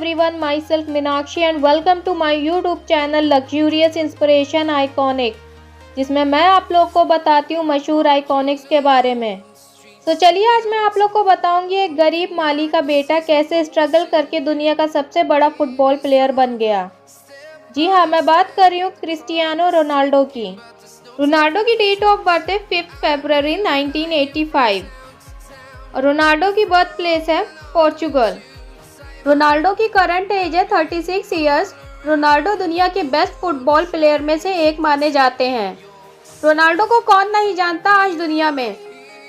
everyone, myself Meenakshi and welcome to my YouTube channel Luxurious Inspiration Iconic, जिसमें मैं आप लोग को बताती हूँ मशहूर आइकॉनिक्स के बारे में। तो चलिए आज मैं आप लोग को बताऊंगी एक गरीब माली का बेटा कैसे स्ट्रगल करके दुनिया का सबसे बड़ा फुटबॉल प्लेयर बन गया। जी हाँ, मैं बात कर रही हूँ क्रिस्टियानो रोनाल्डो की। रोनाल्डो की डेट ऑफ बर्थ है 5 फरवरी 1985 और रोनाल्डो की बर्थ प्लेस है पोर्चुगल। रोनाल्डो की करंट एज है 36 ईयर्स। रोनाल्डो दुनिया के बेस्ट फुटबॉल प्लेयर में से एक माने जाते हैं। रोनाल्डो को कौन नहीं जानता आज दुनिया में।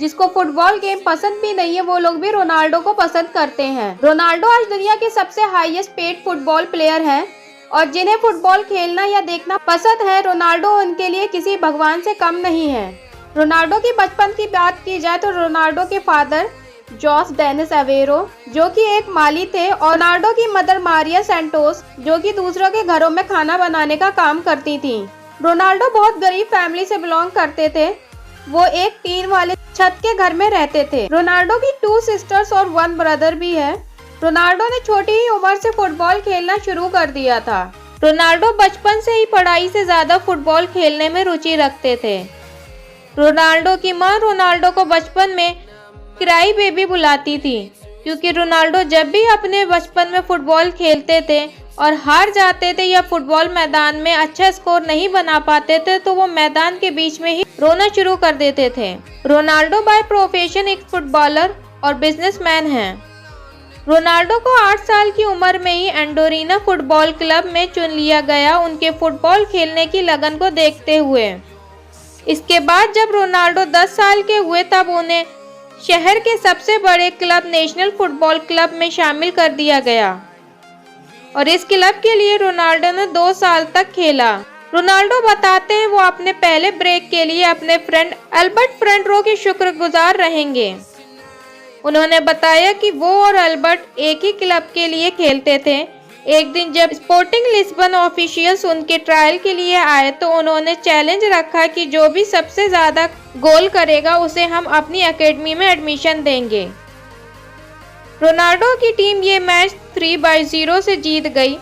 जिसको फुटबॉल गेम पसंद भी नहीं है वो लोग भी रोनाल्डो को पसंद करते हैं। रोनाल्डो आज दुनिया के सबसे हाईएस्ट पेड फुटबॉल प्लेयर हैं और जिन्हें फुटबॉल खेलना या देखना पसंद है रोनाल्डो उनके लिए किसी भगवान से कम नहीं है। रोनाल्डो की बचपन की बात की जाए तो रोनाल्डो के फादर जॉस डेनिस एवेरो जो कि एक माली थे और रोनाल्डो की मदर मारिया सेंटोस जो कि दूसरों के घरों में खाना बनाने का काम करती थी। रोनाल्डो बहुत गरीब फैमिली से बिलोंग करते थे। वो एक टीन वाले छत के घर में रहते थे। रोनाल्डो की 2 सिस्टर्स और 1 ब्रदर भी है। रोनाल्डो ने छोटी ही उम्र से फुटबॉल खेलना शुरू कर दिया था। रोनाल्डो बचपन से ही पढ़ाई से ज्यादा फुटबॉल खेलने में रुचि रखते थे। रोनाल्डो की मां रोनाल्डो को बचपन में क्राई बेबी बुलाती थी क्योंकि रोनाल्डो जब भी अपने बचपन में फुटबॉल खेलते थे और हार जाते थे या फुटबॉल मैदान में अच्छा स्कोर नहीं बना पाते थे तो वो मैदान के बीच में ही रोना शुरू कर देते थे। रोनाल्डो बाय प्रोफेशन एक फुटबॉलर और बिजनेसमैन हैं। रोनाल्डो को 8 साल की उम्र में ही एंडोरिना फुटबॉल क्लब में चुन लिया गया उनके फुटबॉल खेलने की लगन को देखते हुए। इसके बाद जब रोनाल्डो 10 साल के हुए तब उन्हें शहर के सबसे बड़े क्लब नेशनल फुटबॉल क्लब में शामिल कर दिया गया और इस क्लब के लिए रोनाल्डो ने 2 साल तक खेला। रोनाल्डो बताते हैं वो अपने पहले ब्रेक के लिए अपने फ्रेंड अल्बर्ट फ्रंटरो के शुक्रगुजार रहेंगे। उन्होंने बताया कि वो और अल्बर्ट एक ही क्लब के लिए खेलते थे। एक दिन जब स्पोर्टिंग लिस्बन ऑफिशियल्स उनके ट्रायल के लिए आए तो उन्होंने चैलेंज रखा कि जो भी सबसे ज्यादा गोल करेगा उसे हम अपनी एकेडमी में एडमिशन देंगे। रोनाल्डो की टीम ये मैच 3-0 से जीत गई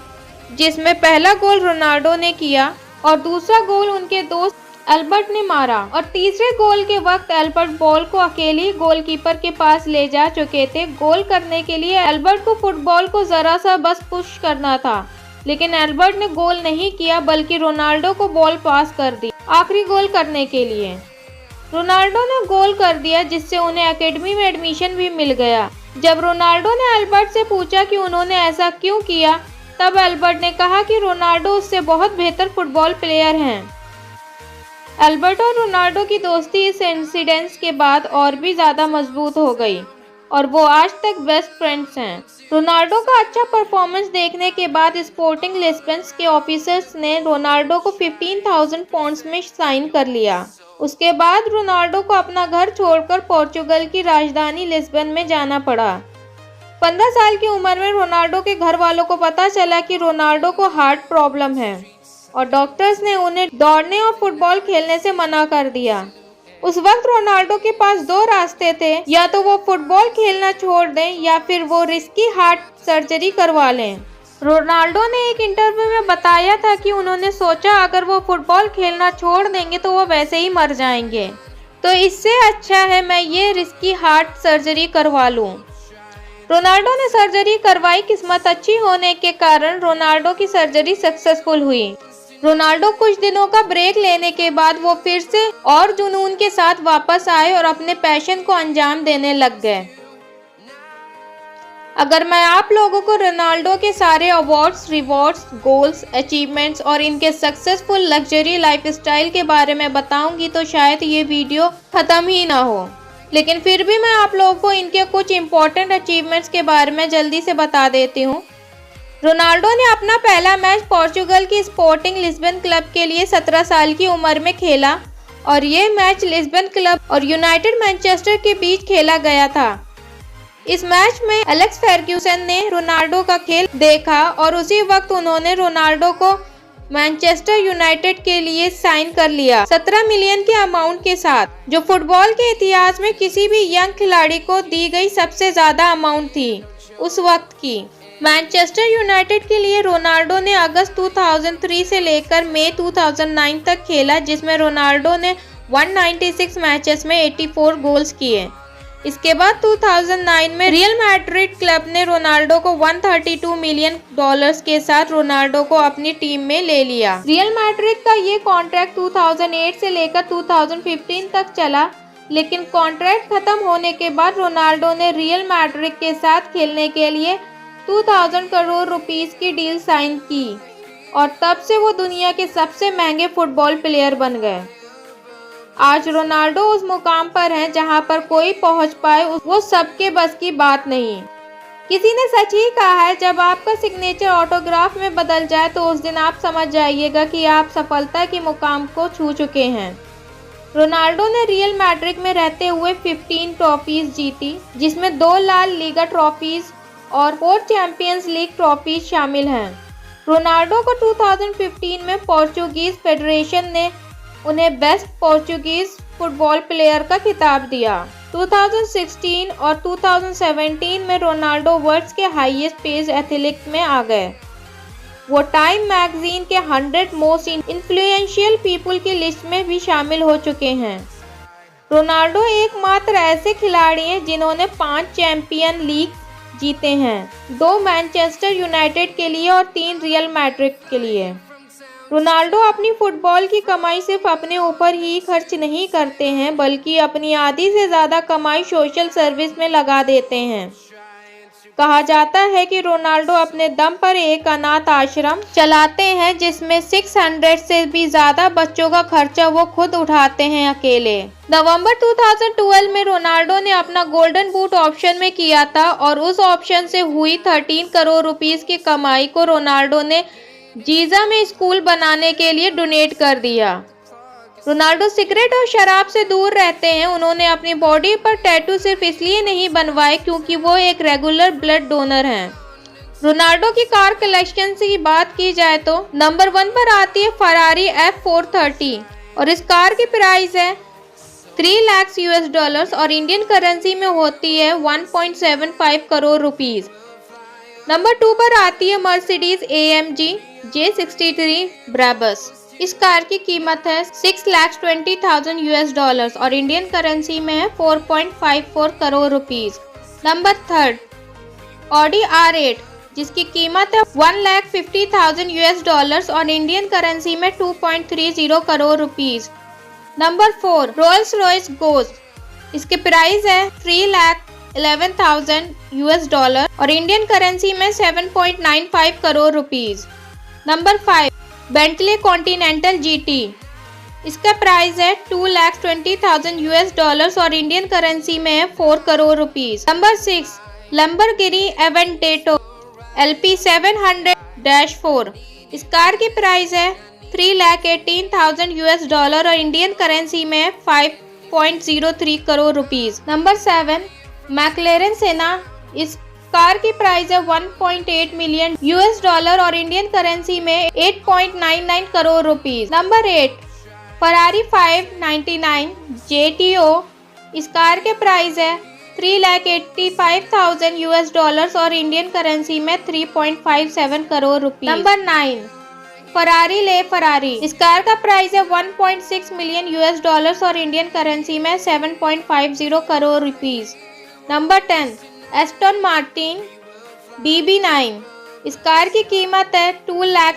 जिसमें पहला गोल रोनाल्डो ने किया और दूसरा गोल उनके दोस्त अल्बर्ट ने मारा और तीसरे गोल के वक्त अल्बर्ट बॉल को अकेले ही गोलकीपर के पास ले जा चुके थे। गोल करने के लिए अल्बर्ट को फुटबॉल को जरा सा बस पुश करना था लेकिन अल्बर्ट ने गोल नहीं किया बल्कि रोनाल्डो को बॉल पास कर दी आखिरी गोल करने के लिए। रोनाल्डो ने गोल कर दिया जिससे उन्हें एकेडमी में एडमिशन भी मिल गया। जब रोनाल्डो ने अल्बर्ट से पूछा कि उन्होंने ऐसा क्यों किया तब अल्बर्ट ने कहा कि रोनाल्डो उससे बहुत बेहतर फुटबॉल प्लेयर हैं। अल्बर्ट और रोनाल्डो की दोस्ती इस इंसिडेंस के बाद और भी ज्यादा मजबूत हो गई और वो आज तक बेस्ट फ्रेंड्स हैं। रोनाल्डो का अच्छा परफॉर्मेंस देखने के बाद स्पोर्टिंग लिस्बन के ऑफिसर्स ने रोनाल्डो को 15,000 पाउंड्स में साइन कर लिया। उसके बाद रोनाल्डो को अपना घर छोड़कर पोर्चुगल की राजधानी लिस्बन में जाना पड़ा। 15 साल की उम्र में रोनाल्डो के घर वालों को पता चला कि रोनाल्डो को हार्ट प्रॉब्लम है और डॉक्टर्स ने उन्हें दौड़ने और फुटबॉल खेलने से मना कर दिया। उस वक्त रोनाल्डो के पास 2 रास्ते थे, या तो वो फुटबॉल खेलना छोड़ दें या फिर वो रिस्की हार्ट सर्जरी करवा लें। रोनाल्डो ने एक इंटरव्यू में बताया था कि उन्होंने सोचा अगर वो फुटबॉल खेलना छोड़ देंगे तो वो वैसे ही मर जाएंगे, तो इससे अच्छा है मैं ये रिस्की हार्ट सर्जरी करवा लूं। रोनाल्डो ने सर्जरी करवाई। किस्मत अच्छी होने के कारण रोनाल्डो की सर्जरी सक्सेसफुल हुई। रोनाल्डो कुछ दिनों का ब्रेक लेने के बाद वो फिर से और जुनून के साथ वापस आए और अपने पैशन को अंजाम देने लग गए। अगर मैं आप लोगों को रोनाल्डो के सारे अवार्ड्स, रिवॉर्ड्स, गोल्स, अचीवमेंट्स और इनके सक्सेसफुल लग्जरी लाइफस्टाइल के बारे में बताऊंगी तो शायद ये वीडियो खत्म ही ना हो, लेकिन फिर भी मैं आप लोगों को इनके कुछ इम्पोर्टेंट अचीवमेंट्स के बारे में जल्दी से बता देती हूँ। रोनाल्डो ने अपना पहला मैच पोर्चुगल की स्पोर्टिंग लिस्बन क्लब के लिए 17 साल की उम्र में खेला और ये मैच लिस्बन क्लब और यूनाइटेड मैनचेस्टर के बीच खेला गया था। इस मैच में एलेक्स फर्ग्यूसन ने रोनाल्डो का खेल देखा और उसी वक्त उन्होंने रोनाल्डो को मैनचेस्टर यूनाइटेड के लिए साइन कर लिया 17 मिलियन के अमाउंट के साथ, जो फुटबॉल के इतिहास में किसी भी यंग खिलाड़ी को दी गई सबसे ज्यादा अमाउंट थी उस वक्त की। मैनचेस्टर यूनाइटेड के लिए रोनाल्डो ने अगस्त 2003 से लेकर मई 2009 तक खेला, जिसमें रोनाल्डो ने 196 मैचेस में 84 गोल्स किए। इसके बाद 2009 में रियल मैड्रिड क्लब ने रोनाल्डो को $132 मिलियन के साथ रोनाल्डो को अपनी टीम में ले लिया। रियल मैड्रिड का ये कॉन्ट्रैक्ट 2008 से लेकर 2015 तक चला, लेकिन कॉन्ट्रैक्ट खत्म होने के बाद रोनाल्डो ने रियल मैड्रिड के साथ खेलने के लिए 2000 करोड़ रुपीस की डील साइन की और तब से वो दुनिया के सबसे महंगे फुटबॉल प्लेयर बन गए। आज रोनाल्डो उस मुकाम पर हैं जहां पर कोई पहुंच पाए वो सबके बस की बात नहीं। किसी ने सच ही कहा है, जब आपका सिग्नेचर ऑटोग्राफ में बदल जाए तो उस दिन आप समझ जाइएगा कि आप सफलता के मुकाम को छू चुके हैं। रोनाल्डो ने रियल मैड्रिड में रहते हुए 15 ट्रॉफीज जीती, जिसमें 2 लाल लीगा ट्रॉफीज और 4 चैंपियंस लीग ट्रॉफीज शामिल हैं। रोनाल्डो को 2015 में पोर्चुगीज फेडरेशन ने उन्हें बेस्ट पोर्चुगीज फुटबॉल प्लेयर का खिताब दिया। 2016 और 2017 में रोनाल्डो वर्ल्ड के हाईएस्ट पेड एथलीट में आ गए। वो टाइम मैगजीन के 100 मोस्ट इन्फ्लुएंशियल पीपल की लिस्ट में भी शामिल हो चुके हैं। रोनाल्डो एकमात्र ऐसे खिलाड़ी हैं जिन्होंने 5 चैंपियन लीग जीते हैं, 2 मैनचेस्टर यूनाइटेड के लिए और 3 रियल मैड्रिड के लिए। रोनाल्डो अपनी फुटबॉल की कमाई सिर्फ अपने ऊपर ही खर्च नहीं करते हैं, बल्कि अपनी आधी से ज़्यादा कमाई सोशल सर्विस में लगा देते हैं। कहा जाता है कि रोनाल्डो अपने दम पर एक अनाथ आश्रम चलाते हैं, जिसमें 600 से भी ज़्यादा बच्चों का खर्चा वो खुद उठाते हैं अकेले। नवंबर 2012 में रोनाल्डो ने अपना गोल्डन बूट ऑप्शन में किया था और उस ऑप्शन से हुई 13 करोड़ रुपीस की कमाई को रोनाल्डो ने जीजा में स्कूल बनाने के लिए डोनेट कर दिया। रोनाल्डो सिगरेट और शराब से दूर रहते हैं। उन्होंने अपनी बॉडी पर टैटू सिर्फ इसलिए नहीं बनवाए क्योंकि वो एक रेगुलर ब्लड डोनर हैं। रोनाल्डो की कार कलेक्शन की बात की जाए तो नंबर 1 पर आती है फरारी F430 और इस कार की प्राइस है $3 लाख और इंडियन करेंसी में होती है 1.75 करोड़ रुपीस। नंबर 2 पर आती है मर्सिडीज AMG J63 ब्राबस। इस कार की कीमत है $6,20,000 और इंडियन करेंसी में है 4.54 crore rupees. Number 3 Audi R8 जिसकी कीमत है $1,50,000 और इंडियन करेंसी में 2.30 crore rupees. Number 4 Rolls Royce Ghost, इसके प्राइस है $3,11,000 और इंडियन करेंसी में 7.95 crore rupees. Number 5 Bentley Continental GT, इसका प्राइस है $2,20,000 और इंडियन करेंसी में है 4 crore rupees. Number 6 Lamborghini Aventador LP 700-4, इस कार की प्राइस है $3,18,000 और इंडियन करेंसी में है 5.03 करोड़ रुपीस। नंबर 7 मैक्लेरन सेना, इस कार की प्राइस है $1.8 मिलियन और इंडियन करेंसी में 8.99 crore rupees. Number 8 Ferrari 599 JTO, इस कार के प्राइस है $3,85,000 और इंडियन करेंसी में 3.57 करोड़ रुपीस। नंबर 9 फरारी ले फरारी, इस कार का प्राइस है $1.6 मिलियन और इंडियन करेंसी में 7.50 crore rupees. Number 10 Aston Martin DB9, इस कार की कीमत है $2 लाख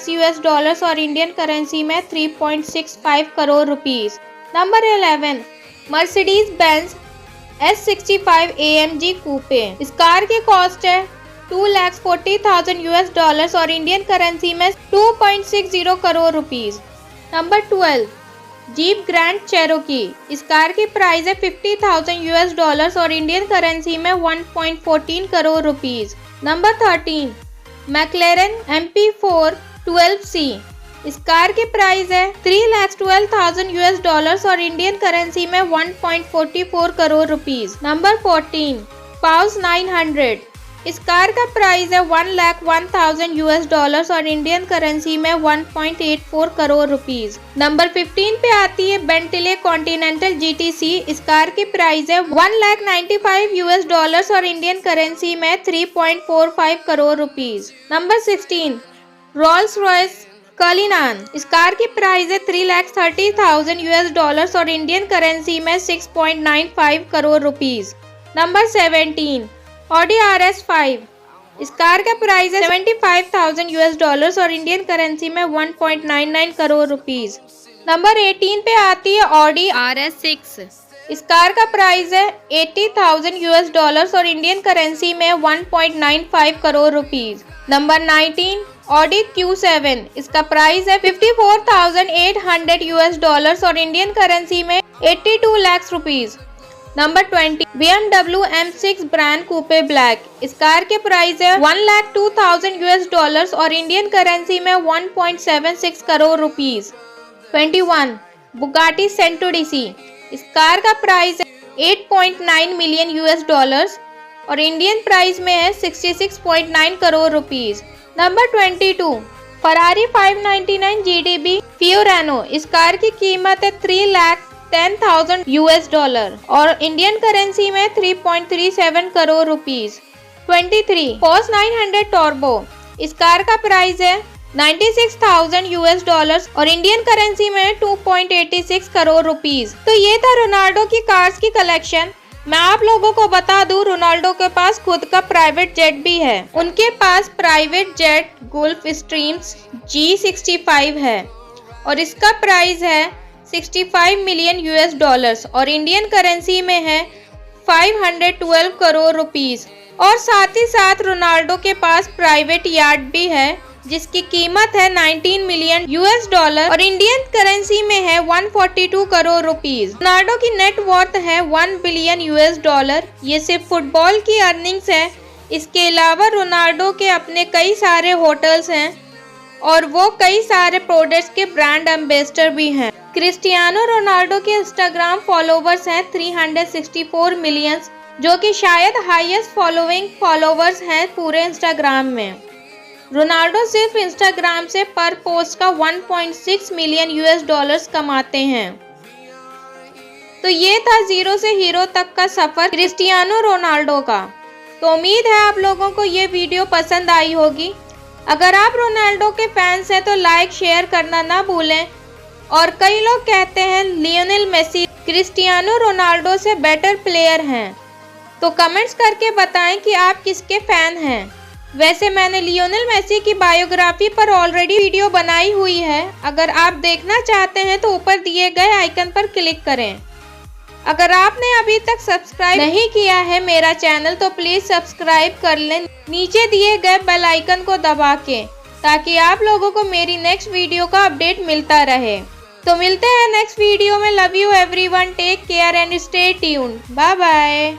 और इंडियन करेंसी में 3.65 crore rupees. Number 11 Mercedes Benz S65 AMG कूपे, इस कार की कॉस्ट है $2,40,000 और इंडियन करेंसी में 2.60 crore rupees. Number 12 jeep grand Cherokee, इस कार की प्राइस है $50,000 और इंडियन करेंसी में 1.14 crore rupees. Number 13 मैक्लेरन MP4 12C, इस कार की प्राइस है $3,12,000 और इंडियन करेंसी में 1.44 करोड़ रुपीस। नंबर 14 पाउस 900, इस कार का प्राइस है 1,01,000 US डॉलर्स और इंडियन करेंसी में 1.84 करोड़ रुपीस। नंबर 15 पे आती है बेंटले कॉन्टिनेंटल GTC। इस कार की प्राइस है 1,95,000 US डॉलर्स और इंडियन करेंसी में 3.45 crore rupees. Number 16 Rolls Royce Cullinan. इस कार की प्राइस है 3,30,000 US डॉलर्स और इंडियन करेंसी में 6.95 crore rupees. Number 17 Audi RS5। इस कार का प्राइस है 75,000 US डॉलर्स और इंडियन करेंसी में 1.99 करोड़ रुपीस। नंबर 18 पे आती है ऑडी RS6। इस कार का प्राइस है 80,000 US डॉलर्स और इंडियन करेंसी में 1.95 crore rupees. Number 19 Audi Q7। इसका प्राइस है 54,800 US डॉलर्स और इंडियन करेंसी में 82 lakh rupees. Number 20 BMW M6 brand coupe black. इस कार के प्राइस है 1,02,000 US डॉलर्स और इंडियन करेंसी में 1.76 करोड़ रुपीस। 21 बुगाटी सेंटुरीसी। इस कार का प्राइस है 8.9 मिलियन US डॉलर्स और इंडियन प्राइस में है 66.9 crore rupees. Number 22 Ferrari 599 GTB फियोरानो। इस कार की कीमत है 3,10,000 US डॉलर और इंडियन करेंसी में 3.37 करोड़ रुपीस। 23 Porsche 900 turbo. इस कार का प्राइस है 96,000 US डॉलर्स और इंडियन करेंसी में 2.86 करोड़ रुपीस। तो ये था रोनाल्डो की कार्स की कलेक्शन। मैं आप लोगों को बता दूं, रोनाल्डो के पास खुद का प्राइवेट जेट भी है। उनके पास private jet Gulfstreams G65 है और इसका प्राइस है 65 मिलियन US डॉलर्स और इंडियन करेंसी में है 512 करोड़ रुपीस। और साथ ही साथ रोनाल्डो के पास प्राइवेट यार्ड भी है जिसकी कीमत है 19 मिलियन US डॉलर और इंडियन करेंसी में है 142 करोड़ रुपीस। रोनाल्डो की नेट वर्थ है 1 बिलियन US डॉलर। ये सिर्फ फुटबॉल की अर्निंग्स है। इसके अलावा रोनाल्डो के अपने कई सारे होटल्स हैं और वो कई सारे प्रोडक्ट्स के ब्रांड एम्बेसडर भी हैं। क्रिस्टियानो रोनाल्डो के इंस्टाग्राम फॉलोवर्स हैं 364 मिलियन, जो कि शायद हाईएस्ट फॉलोवर्स हैं पूरे इंस्टाग्राम में। रोनाल्डो सिर्फ इंस्टाग्राम से पर पोस्ट का 1.6 मिलियन US डॉलर्स कमाते हैं। तो ये था जीरो से हीरो तक का सफर क्रिस्टियानो रोनाल्डो का। तो उम्मीद है आप लोगों को ये वीडियो पसंद आई होगी। अगर आप रोनाल्डो के फैंस हैं तो लाइक शेयर करना ना भूलें। और कई लोग कहते हैं लियोनेल मेसी क्रिस्टियानो रोनाल्डो से बेटर प्लेयर हैं, तो कमेंट्स करके बताएं कि आप किसके फैन हैं। वैसे मैंने लियोनेल मेसी की बायोग्राफी पर ऑलरेडी वीडियो बनाई हुई है। अगर आप देखना चाहते हैं तो ऊपर दिए गए आइकन पर क्लिक करें। अगर आपने अभी तक सब्सक्राइब नहीं किया है मेरा चैनल तो प्लीज सब्सक्राइब कर लें नीचे दिए गए बेल आइकन को दबा के, ताकि आप लोगों को मेरी नेक्स्ट वीडियो का अपडेट मिलता रहे। तो मिलते हैं नेक्स्ट वीडियो में। Love you everyone, take care and stay tuned. Bye bye.